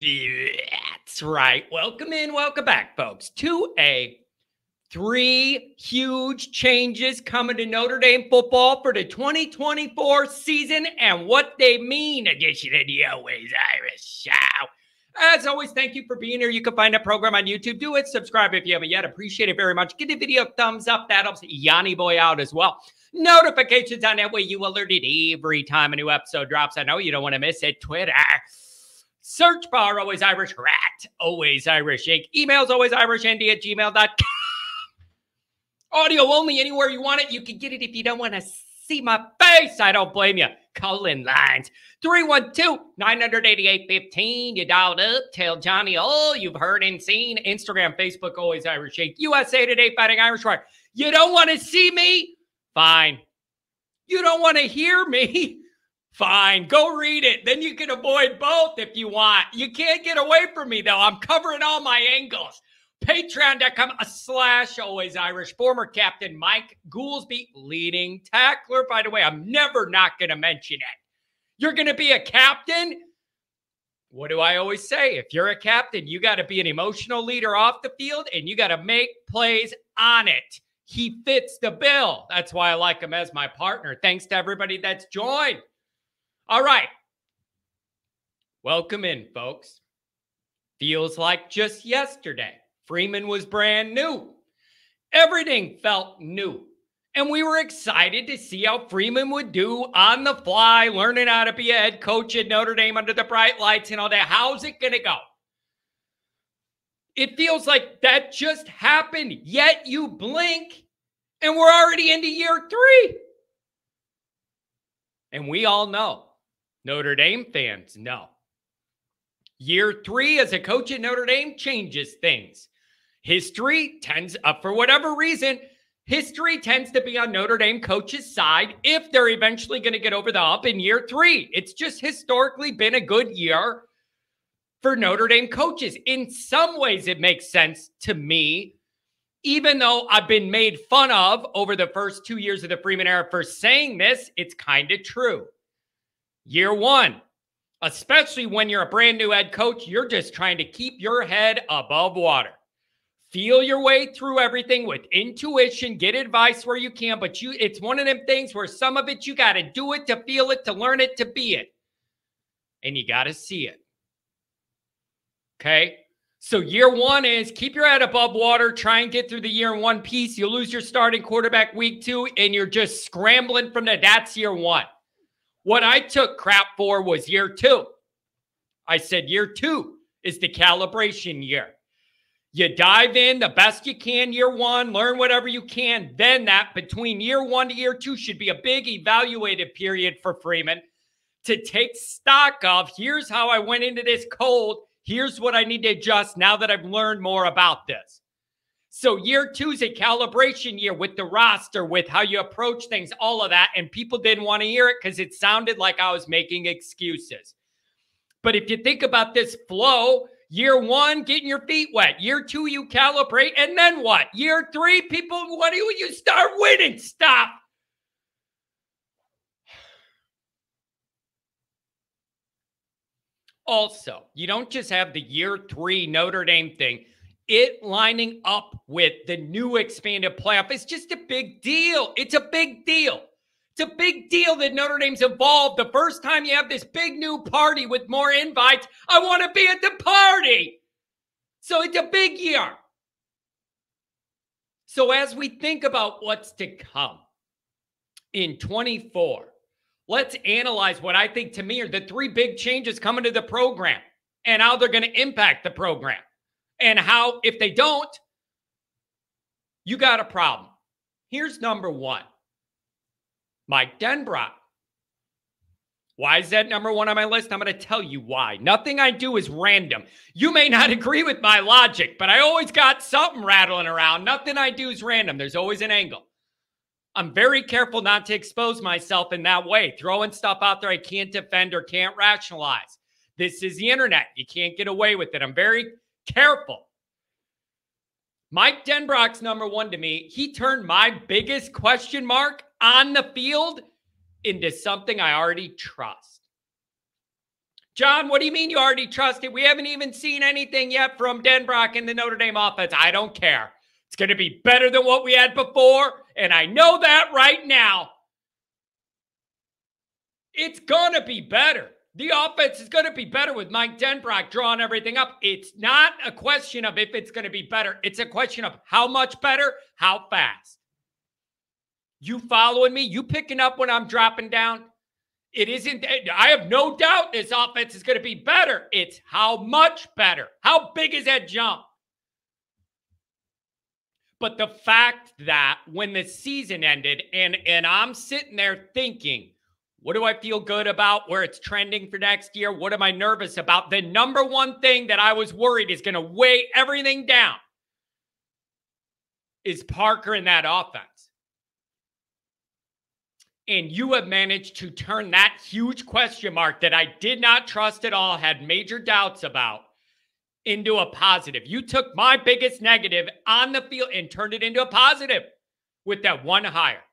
That's right. Welcome in, welcome back, folks, to three huge changes coming to Notre Dame football for the 2024 season and what they mean edition of the Always Irish Show. As always, thank you for being here. You can find the program on YouTube. Do it. Subscribe if you haven't yet. Appreciate it very much. Give the video a thumbs up. That helps Yanni Boy out as well. Notifications on that way. You alerted every time a new episode drops. I know you don't want to miss it. Twitter. Search bar, Always Irish Rat, Always Irish Inc. Emails, alwaysirishnd@gmail.com. Audio only, anywhere you want it. You can get it if you don't want to see my face. I don't blame you. Call in lines. 312-988-15. You dialed up. Tell Johnny all you've heard and seen. Instagram, Facebook, Always Irish Inc. USA Today, Fighting Irish Rock. You don't want to see me? Fine. You don't want to hear me? Fine, go read it. Then you can avoid both if you want. You can't get away from me, though. I'm covering all my angles. Patreon.com/alwaysirish. Former captain Mike GOOLSBY, leading tackler. By the way, I'm never not going to mention it. You're going to be a captain? What do I always say? If you're a captain, you got to be an emotional leader off the field, and you got to make plays on it. He fits the bill. That's why I like him as my partner. Thanks to everybody that's joined. All right. Welcome in, folks. Feels like just yesterday. Freeman was brand new. Everything felt new. And we were excited to see how Freeman would do on the fly, learning how to be a head coach at Notre Dame under the bright lights and all that. How's it going to go? It feels like that just happened, yet you blink and we're already into year 3. And we all know. Notre Dame fans know. Year 3 as a coach at Notre Dame changes things. History tends, for whatever reason, history tends to be on Notre Dame coaches' side if they're eventually going to get over the hump in year 3. It's just historically been a good year for Notre Dame coaches. In some ways, it makes sense to me, even though I've been made fun of over the first 2 years of the Freeman era for saying this, it's kind of true. Year 1, especially when you're a brand new head coach, you're just trying to keep your head above water. Feel your way through everything with intuition, get advice where you can, but it's one of them things where some of it you got to do it to feel it, to learn it, to be it. And you got to see it. Okay? So year 1 is keep your head above water, try and get through the year in one piece. You lose your starting quarterback week 2, and you're just scrambling from that's year 1. What I took crap for was year 2. I said year 2 is the calibration year. You dive in the best you can year 1, learn whatever you can. Then that between year 1 to year 2 should be a big evaluative period for Freeman to take stock of, here's how I went into this cold. Here's what I need to adjust now that I've learned more about this. So year 2 is a calibration year with the roster, with how you approach things, all of that. And people didn't want to hear it because it sounded like I was making excuses. But if you think about this flow, year 1, getting your feet wet. Year 2, you calibrate. And then what? Year 3, people, what do you start winning? Stop. Also, you don't just have the year 3 Notre Dame thing. It lining up with the new expanded playoff is just a big deal. It's a big deal. It's a big deal that Notre Dame's evolved. The first time you have this big new party with more invites, I want to be at the party. So it's a big year. So as we think about what's to come in 24, let's analyze what I think to me are the 3 big changes coming to the program and how they're going to impact the program. And how, if they don't, you got a problem. Here's number 1. Mike Denbrock. Why is that number 1 on my list? I'm going to tell you why. Nothing I do is random. You may not agree with my logic, but I always got something rattling around. Nothing I do is random. There's always an angle. I'm very careful not to expose myself in that way, throwing stuff out there I can't defend or can't rationalize. This is the internet. You can't get away with it. I'm very careful. Mike Denbrock's number 1 to me. He turned my biggest question mark on the field into something I already trust. John, what do you mean you already trust it? We haven't even seen anything yet from Denbrock in the Notre Dame offense. I don't care. It's going to be better than what we had before, and I know that right now. It's going to be better. The offense is going to be better with Mike Denbrock drawing everything up. It's not a question of if it's going to be better. It's a question of how much better, how fast. You following me? You picking up when I'm dropping down? It isn't. I have no doubt this offense is going to be better. It's how much better. How big is that jump? But the fact that when the season ended and I'm sitting there thinking, what do I feel good about where it's trending for next year? What am I nervous about? The number one thing that I was worried is going to weigh everything down is Parker in that offense. And you have managed to turn that huge question mark that I did not trust at all, had major doubts about, into a positive. You took my biggest negative on the field and turned it into a positive with that one hire.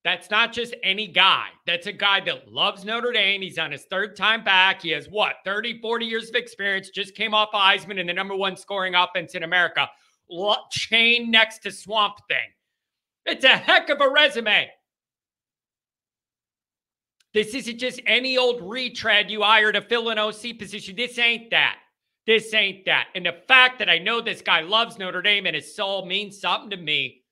That's not just any guy. That's a guy that loves Notre Dame. He's on his third time back. He has, 30, 40 years of experience, just came off Heisman and the number one scoring offense in America. Chain next to Swamp Thing. It's a heck of a resume. This isn't just any old retread you hire to fill an OC position. This ain't that. This ain't that. And the fact that I know this guy loves Notre Dame and his soul means something to me.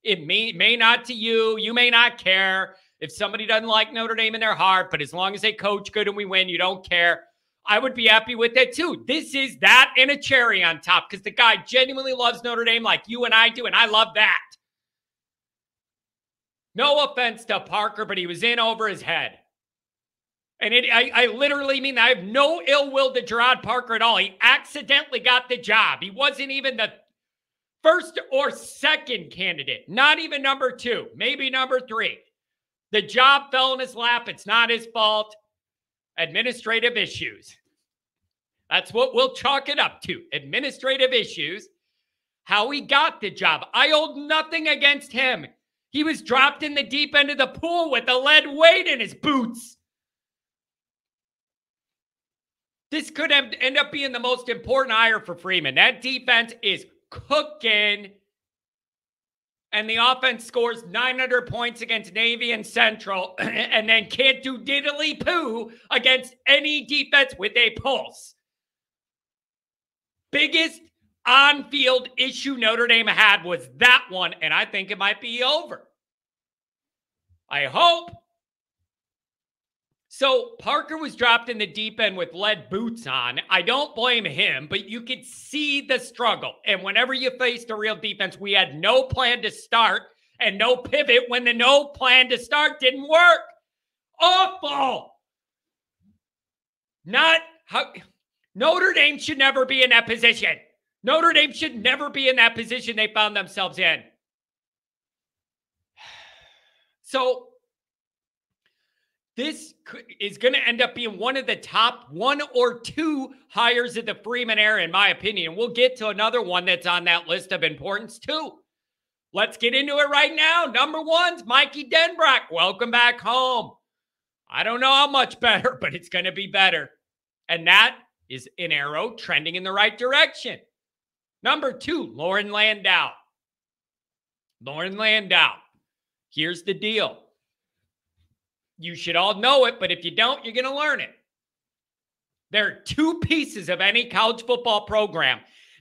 It may not to you. You may not care if somebody doesn't like Notre Dame in their heart, but as long as they coach good and we win, you don't care. I would be happy with that too. This is that and a cherry on top because the guy genuinely loves Notre Dame like you and I do, and I love that. No offense to Parker, but he was in over his head. And I literally mean that. I have no ill will to Gerard Parker at all. He accidentally got the job. He wasn't even the first or second candidate, not even number two, maybe number three. The job fell in his lap. It's not his fault. Administrative issues. That's what we'll chalk it up to. Administrative issues. How he got the job. I hold nothing against him. He was dropped in the deep end of the pool with a lead weight in his boots. This could end up being the most important hire for Freeman. That defense is cooking. And the offense scores 900 points against Navy and Central and then can't do diddly poo against any defense with a pulse. Biggest on-field issue Notre Dame had was that one, and I think it might be over. I hope. So Parker was dropped in the deep end with lead boots on. I don't blame him, but you could see the struggle. And whenever you faced a real defense, we had no plan to start and no pivot when the no plan to start didn't work. Awful. Notre Dame should never be in that position. Notre Dame should never be in that position they found themselves in. So this is going to end up being one of the top one or two hires of the Freeman era, in my opinion. We'll get to another one that's on that list of importance, too. Let's get into it right now. Number one's Mikey Denbrock. Welcome back home. I don't know how much better, but it's going to be better. And that is an arrow trending in the right direction. Number two, Lauren Landau. Lauren Landau. Here's the deal. You should all know it, but if you don't, you're going to learn it. There are two pieces of any college football program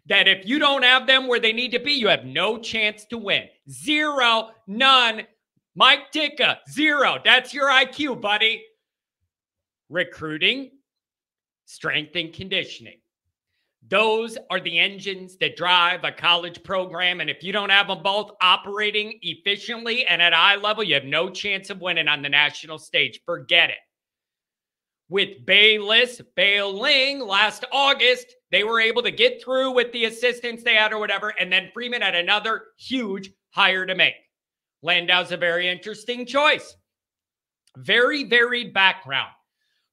that if you don't have them where they need to be, you have no chance to win. Zero, none. Mike Ditka, zero. That's your IQ, buddy. Recruiting, strength, and conditioning. Those are the engines that drive a college program. And if you don't have them both operating efficiently and at a high level, you have no chance of winning on the national stage. Forget it. With Bailing last August, they were able to get through with the assistants they had or whatever. And then Freeman had another huge hire to make. Landau's a very interesting choice. Very varied background.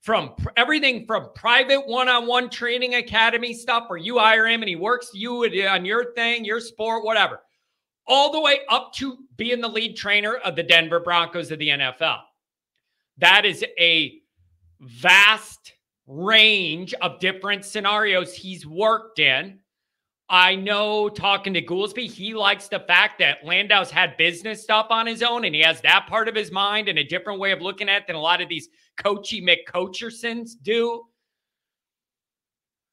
From everything from private one-on-one training academy stuff where you hire him and he works you on your thing, your sport, whatever, all the way up to being the lead trainer of the Denver Broncos of the NFL. That is a vast range of different scenarios he's worked in. I know, talking to Goolsby, he likes the fact that Landau's had business stuff on his own, and he has that part of his mind and a different way of looking at it than a lot of these coachy McCoachersons do.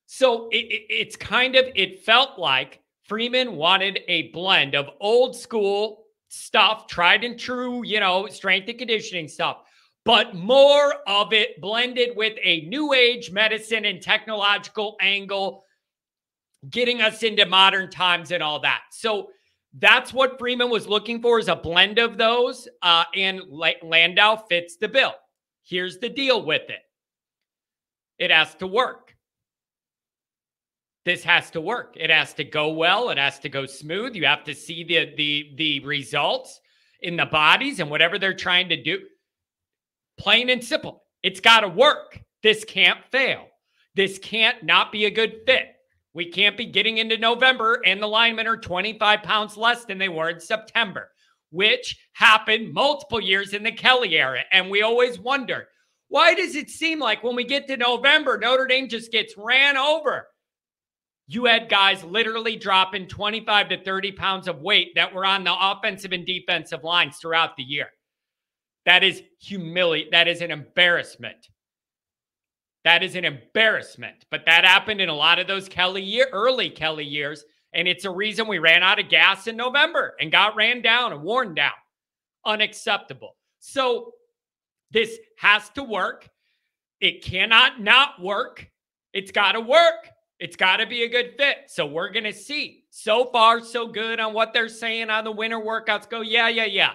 So it felt like Freeman wanted a blend of old school stuff, tried and true, strength and conditioning stuff, but more of it blended with a new age medicine and technological angle, getting us into modern times and all that. So that's what Freeman was looking for, is a blend of those, and Landau fits the bill. Here's the deal with it. It has to work. This has to work. It has to go well. It has to go smooth. You have to see the results in the bodies and whatever they're trying to do. Plain and simple. It's got to work. This can't fail. This can't not be a good fit. We can't be getting into November and the linemen are 25 pounds less than they were in September, which happened multiple years in the Kelly era. And we always wonder, why does it seem like when we get to November, Notre Dame just gets ran over? You had guys literally dropping 25 to 30 pounds of weight that were on the offensive and defensive lines throughout the year. That is humiliating. That is an embarrassment. That is an embarrassment. But that happened in a lot of those early Kelly years. And it's a reason we ran out of gas in November and got ran down and worn down. Unacceptable. So this has to work. It cannot not work. It's got to work. It's got to be a good fit. So we're going to see. So far, so good on what they're saying on the winter workouts. Go, yeah.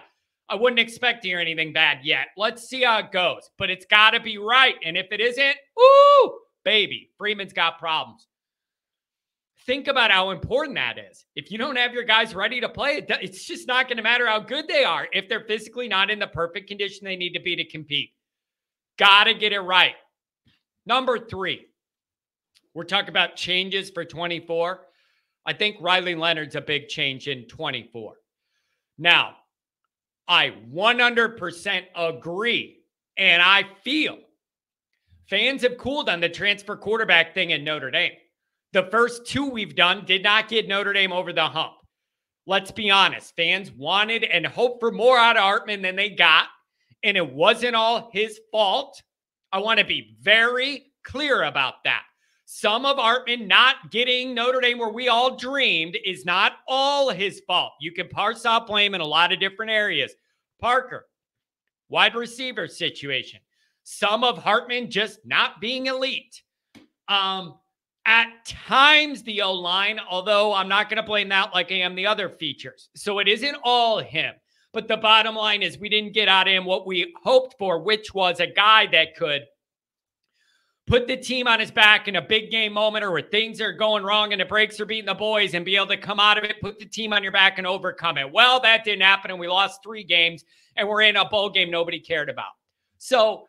I wouldn't expect to hear anything bad yet. Let's see how it goes. But it's got to be right. And if it isn't, woo, baby, Freeman's got problems. Think about how important that is. If you don't have your guys ready to play, it's just not going to matter how good they are if they're physically not in the perfect condition they need to be to compete. Got to get it right. Number 3, we're talking about changes for 24. I think Riley Leonard's a big change in 24. Now, I 100% agree, and I feel fans have cooled on the transfer quarterback thing in Notre Dame. The first 2 we've done did not get Notre Dame over the hump. Let's be honest. Fans wanted and hoped for more out of Hartman than they got, and it wasn't all his fault. I want to be very clear about that. Some of Hartman not getting Notre Dame where we all dreamed is not all his fault. You can parse out blame in a lot of different areas. Parker, wide receiver situation. Some of Hartman just not being elite. At times, the O-line, although I'm not going to blame that like I am the other features. So it isn't all him. But the bottom line is we didn't get out of him what we hoped for, which was a guy that could put the team on his back in a big game moment or where things are going wrong and the breaks are beating the boys and be able to come out of it, put the team on your back and overcome it. Well, that didn't happen, and we lost 3 games, and we're in a bowl game nobody cared about. So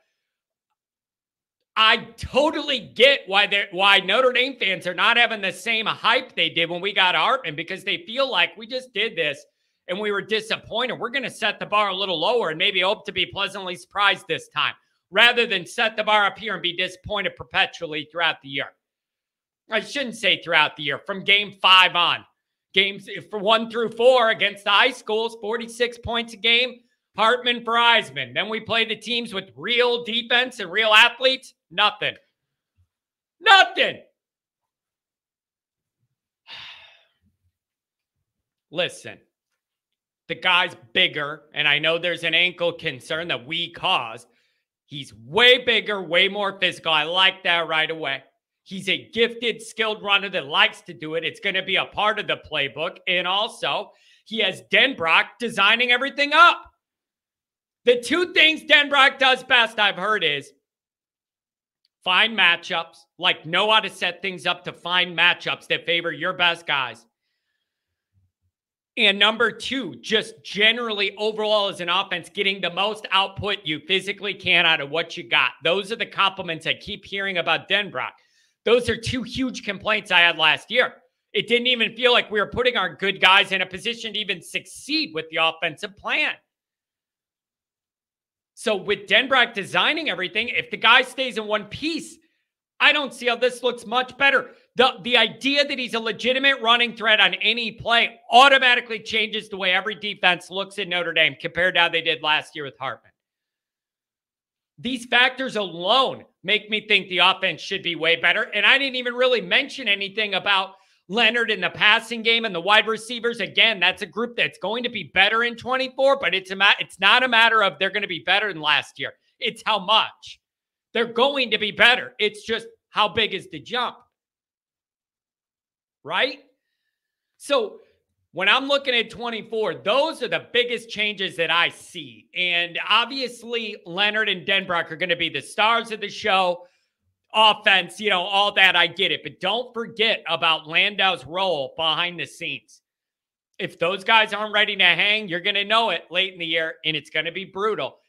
I totally get why Notre Dame fans are not having the same hype they did when we got Hartman, because they feel like we just did this and we were disappointed. We're going to set the bar a little lower and maybe hope to be pleasantly surprised this time, rather than set the bar up here and be disappointed perpetually throughout the year. I shouldn't say throughout the year. From game 5 on. Games for 1 through 4 against the high schools, 46 points a game. Hartman for Heisman. Then we play the teams with real defense and real athletes. Nothing. Nothing. Listen, the guy's bigger, and I know there's an ankle concern that we caused. He's way bigger, way more physical. I like that right away. He's a gifted, skilled runner that likes to do it. It's going to be a part of the playbook. And also, he has Denbrock designing everything up. The 2 things Denbrock does best, I've heard, is find matchups, like know how to set things up to find matchups that favor your best guys. And number 2, just generally overall as an offense, getting the most output you physically can out of what you got. Those are the compliments I keep hearing about Denbrock. Those are 2 huge complaints I had last year. It didn't even feel like we were putting our good guys in a position to even succeed with the offensive plan. So with Denbrock designing everything, if the guy stays in one piece, I don't see how this looks much better. The idea that he's a legitimate running threat on any play automatically changes the way every defense looks at Notre Dame compared to how they did last year with Hartman. These factors alone make me think the offense should be way better. And I didn't even really mention anything about Leonard in the passing game and the wide receivers. Again, that's a group that's going to be better in 24, but it's not a matter of they're going to be better than last year. It's how much. They're going to be better. It's just how big is the jump, right? So when I'm looking at 24, those are the biggest changes that I see. And obviously, Leonard and Denbrock are going to be the stars of the show. Offense, all that, I get it. But don't forget about Landau's role behind the scenes. If those guys aren't ready to hang, you're going to know it late in the year, and it's going to be brutal.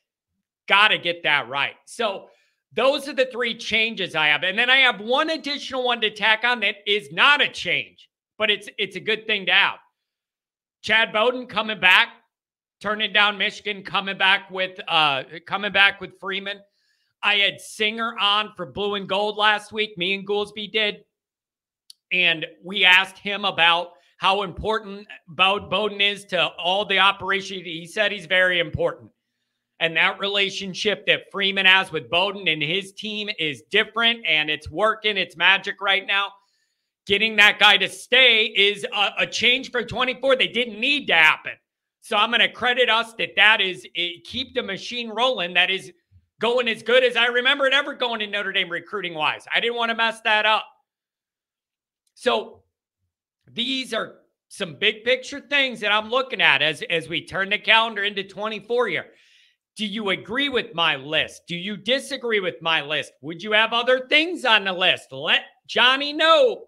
Got to get that right. So those are the three changes I have. And then I have one additional one to tack on that is not a change, but it's a good thing to have. Chad Bowden coming back, turning down Michigan, coming back with Freeman. I had Singer on for Blue and Gold last week. Me and Goolsby did. And we asked him about how important Bowden is to all the operation. He said he's very important. And that relationship that Freeman has with Bowden and his team is different, and it's working. It's magic right now. Getting that guy to stay is a change for 24. They didn't need to happen. So I'm going to credit us that is keep the machine rolling. That is going as good as I remember it ever going in Notre Dame recruiting-wise. I didn't want to mess that up. So these are some big picture things that I'm looking at as we turn the calendar into 24 here. Do you agree with my list? Do you disagree with my list? Would you have other things on the list? Let Johnny know.